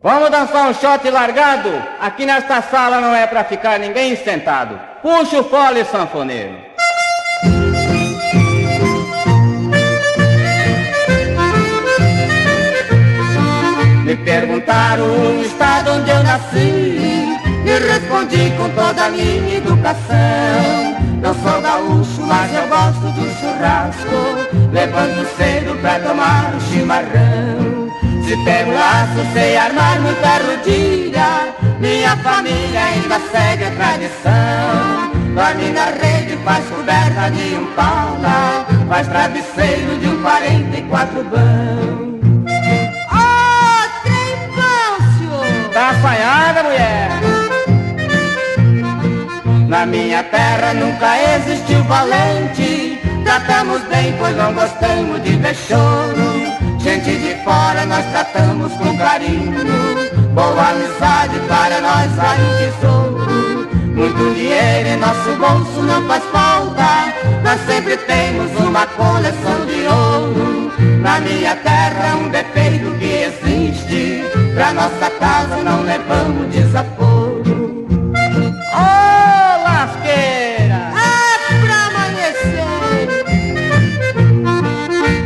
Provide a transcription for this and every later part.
Vamos dançar um shot largado? Aqui nesta sala não é pra ficar ninguém sentado. Puxa o fole, sanfoneiro. Me perguntaram o estado onde eu nasci e respondi com toda a minha educação. Eu sou gaúcho, mas eu gosto do churrasco, levanto cedo pra tomar um chimarrão. Se pego laço, sei armar muita rodilha, minha família ainda segue a tradição. Dorme na rede, faz coberta de um paula, faz travesseiro de um 44 bão. Tá assanhada, mulher? Na minha terra nunca existiu valente, tratamos bem, pois não gostamos de ver choro. Gente de fora nós tratamos com carinho, boa amizade para nós vale um tesouro. Muito dinheiro em nosso bolso não faz falta, nós sempre temos uma coleção de ouro. Na minha terra um defeito que existe, pra nossa casa não levamos desaforo. Ô, lasqueira! É pra amanhecer.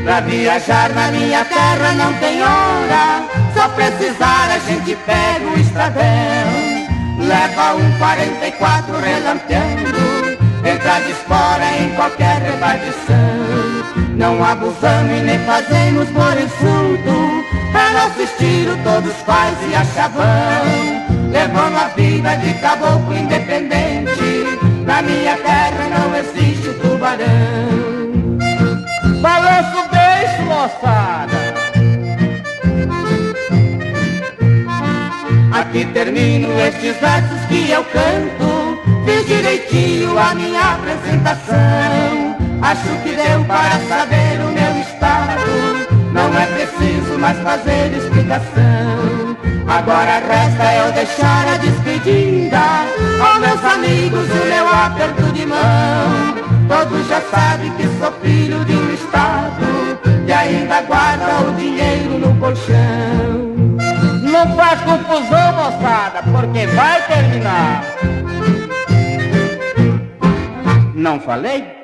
Pra viajar na minha terra não tem hora, só precisar a gente pega o estradão. Leva um 44 relampeando, entra de espora em qualquer repartição. Não abusamos e nem fazemos por insulto, é nosso estilo, todos faz e achavão. Levando a vida de caboclo independente, na minha terra não existe tubarão. Balança o beijo, moçada! Aqui termino estes versos que eu canto, fiz direitinho a minha apresentação. Acho que deu para saber o meu estado, não é preciso mais fazer explicação. Agora resta eu deixar a despedida aos meus amigos, o meu aperto de mão. Todos já sabem que sou filho de um estado que ainda guarda o dinheiro no colchão. Não faz confusão, moçada, porque vai terminar. Não falei?